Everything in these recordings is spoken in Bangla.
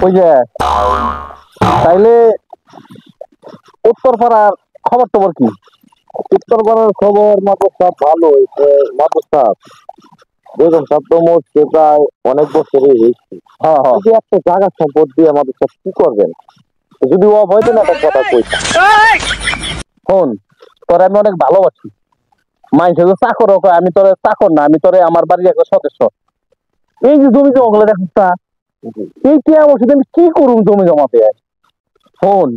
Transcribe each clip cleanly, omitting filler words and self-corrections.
ওই যে তাইলে উত্তরপাড়ার খবর টবর কি? উত্তরপাড়ার খবর মাদক সাহেব ভালো হয়েছে। মাদক সাহেব বেগম সাহেব তো মরছে প্রায় অনেক বছরই হয়েছে। হ্যাঁ হ্যাঁ, যদি একটা জায়গা সম্পদ দিয়ে মাদক সাহেব কি করবেন? যদি ও হয়তো না একটা কথা কইতা। শোন, তোরে আমি অনেক ভালোবাসি। মাইসে তো চাকর কয়, আমি তোরে চাকর না, আমি তোরে আমার বাড়ির একটা সদস্য। এই যে জমি জমা গুলো দেখিস না, এই টিয়া বসে আমি কি করুম জমি জমাতে? শোন,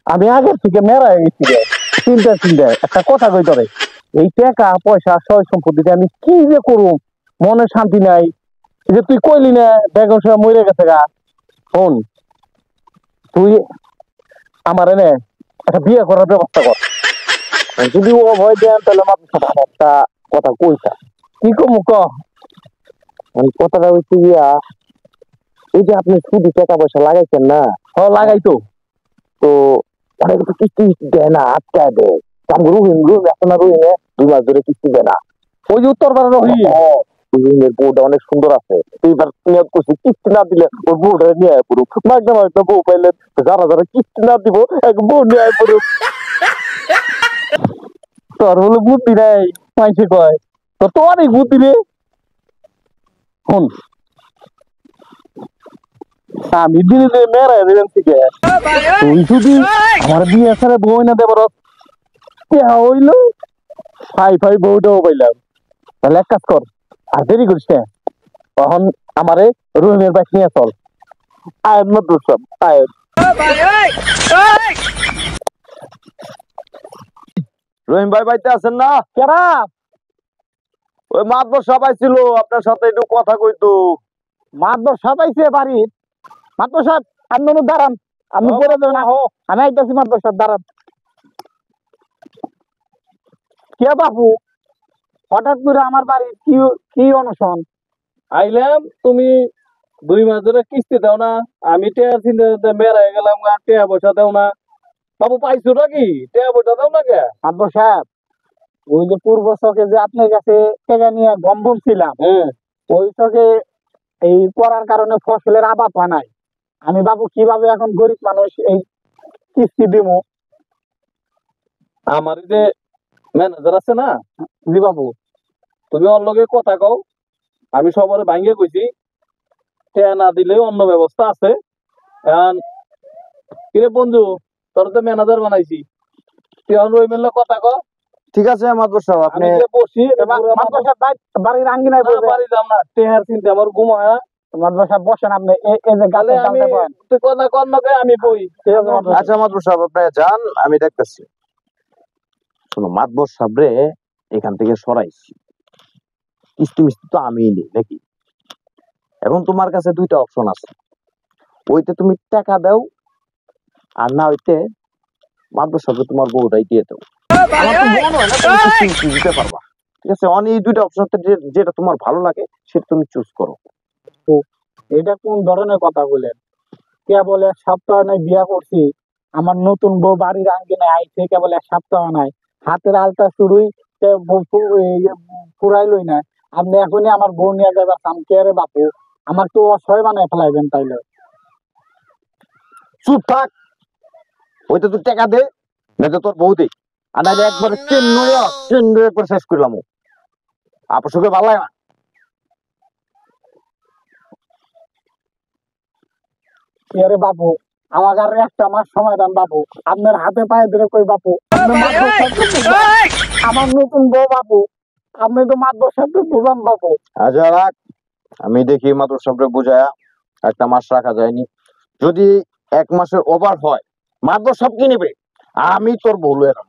আমি আগের থেকে মেরা হয়ে গেছি রে, চিন্তা একটা কথা কই তোরে, এই টাকা পয়সা সয় সম্পত্তিতে আমি কি যে করুম, মনে শান্তি নাই। এই যে তুই কইলি না বেগম সাহেব মরে গেছে গা, শোন তুই আমার এনে একটা বিয়ে করার ব্যবস্থা কর। যদি ও ভয় দেন তাহলে মাদক সাহেব একটা কথা কইতা। কি কমু ক? কথাটা হচ্ছে গিয়া, এই যে আপনি শুধু টাকা পয়সা লাগাইছেন না, লাগাইতো তো অনেকে তো কিস্তি দেয় না, আটকায় দেয়। রহিম এখন না, রহিমে 2 মাস ধরে কিস্তি দেয় না। ওই যে উত্তরপাড়া রহিম, রহিমের বউটা অনেক সুন্দর আছে। এইবার নিয়োগ করছি কিস্তি না দিলে ওর বউটা নিয়ে আয় পড়ুক। মাঝে মাঝে বউ পাইলে যারা যারা কিস্তি না দিব এক বউ নিয়ে আয় পড়ুক। তোর বলে বুদ্ধি নাই, মাইসে কয় তোর তো অনেক বুদ্ধি রে। শোন, আমি দিনে দিনে মেয়েরা দিলাম থেকে, তুই যদি আমার বিয়ে ছাড়া বউ না দেবার হইলো ফাই বউটাও পাইলাম। তাহলে এক কাজ কর, আর দেরি করিস না, তখন আমারে রুমের বাইক নিয়ে চল। আয় মাদক সাহেব আয়। রহিম ভাই বাড়িতে আছেন না? কেরা? ওই মাদবর সবাই ছিল, আপনার সাথে একটু কথা কইতো। মাতবর সবাইছে বাড়ির। মাতবর সাহেব আপনি দাঁড়ান, আপনি বলে দেবেন আমি আইতাছি। মাতবর সাহেব দাঁড়ান। কে বাবু, হঠাৎ করে আমার বাড়ির কি কি অনশন? আইলাম, তুমি 2 মাস ধরে কিস্তি দাও না, আমি টেয়ার চিন্তা মেয়ের হয়ে গেলাম, টেয়া পয়সা দাও না। বাবু পাইছো নাকি? টেয়া পয়সা দাও না কে? মাতবর সাহেব, ওই যে পূর্ব শখে যে আপনার কাছে টাকা নিয়ে গম ছিলাম, ওই শখে এই করার কারণে ফসলের আবাদ হয় নাই। আমি বাবু কিভাবে এখন গরিব মানুষ এই কিস্তি দিব? আমার এই যে ম্যানেজার আছে না, জি বাবু। তুমি ওর লগে কথা কও। আমি সবার ভাঙ্গে কইছি, টেয়া না দিলে অন্য ব্যবস্থা আছে। এখন কিরে বন্ধু, তোর তো ম্যানেজার বানাইছি, তুই এখন রহিমের লগে কথা কও। ঠিক আছে মাদবর সাহেব, আপনি আমি যে বসি মাতবর সাহেব বাড়ির আঙ্গিনায় বসে। বাড়ি যাম না, টেহার চিন্তা আমার ঘুম হয় না। মাতবর সাহেব বসেন আপনি, এই যে তাহলে গাছের আমি ডালটা বসেন। তুই কথা কর না কে, আমি বই। ঠিক আছে মাতবর সাহেব। আচ্ছা মাদবর সাহেব আপনি যান, আমি দেখতেছি। শোনো মাদবর সাহেব রে এখান থেকে সরাইছি, কিস্তি মিস্তি তো আমি নেই নাকি। এখন তোমার কাছে 2টা অপশন আছে, ওইতে তুমি টাকা দাও, আর না হইতে মাদবর সাহেব তোমার বউটাই দিয়ে দাও। আমার তো মনে হয় না তুমি কিস্তি মিস্তি দিতে পারবা। ঠিক আছে, এই 2টা অপশন যেটা তোমার ভালো লাগে সেটা তুমি চুজ করো। তো এটা কোন ধরনের কথা বলেন? কেবল 1 সপ্তাহ নাই বিয়া করছি, আমার নতুন বউ বাড়ির আঙ্গিনায় আইছে কেবল 1 সপ্তাহ নাই, হাতের আলতা শুরুই ফুরাইলই না, আপনি এখনই আমার বউ নিয়ে যাবার চান কে রে বাপু? আমার তো অসহায় বানায় ফেলাইবেন তাইলে। চুপ থাক, ওইটা তুই টাকা দে, নয়তো তোর বউ দে, আর নাহলে একবারে চেন্নই একবার শেষ করলাম। আপনার সঙ্গে ভালো লাগে না। কে রে বাপু, আমার আর 1টা মাস সময় দেন বাপু, আপনার হাতে পায়ে ধরে কই বাপু, আপনি মাতবর সাহেবকে বুঝান। আমার নতুন বউ বাপু, আপনি তো মাতবর সাহেবকে বুঝান বাপু। আচ্ছা রাখ, আমি দেখি মাত্র সবরে বুঝায়া 1টা মাস রাখা যায়নি। যদি 1 মাসের ওভার হয় মাত্র সব কি নেবে, আমি তোর বলবো এরকম।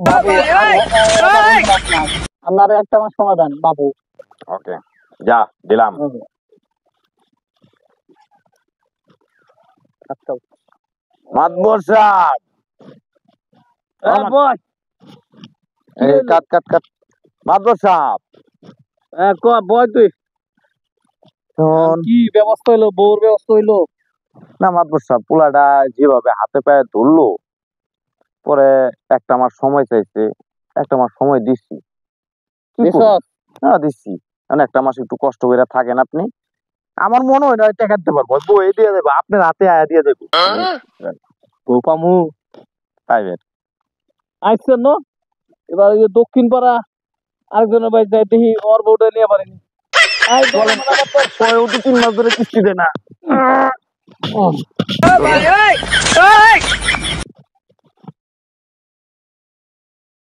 বাবু আপনার 1টা মাস সময় দেন বাবু। ওকে, যা দিলাম। মাতবর সাহেব, কাট কাট কাট। মাতবর সাহেব বয় তুই শোন, কি ব্যবস্থা হইলো, বউর ব্যবস্থা হইলো? না মাতবর সাহেব পোলাটা যেভাবে হাতে পায়ে ধরলো, পরে 1টা মাস সময় চাইছে, 1টা মাস সময় দিচ্ছি। কি করব? না দিচ্ছি, 1টা মাস একটু কষ্ট করে থাকেন আপনি, আমার মনে হয় না টাকা দিতে পারবো বই দিয়ে দেবো আপনার হাতে আয়া দিয়ে দেবো বউ পামু পাইবেন আসছেন না এবার ওই যে দক্ষিণ পাড়া আরেকজনের বাড়ি যাই দেখি ওর বউটা নিয়ে পারিনি বলেন 3 মাস ধরে কিস্তি দেয় না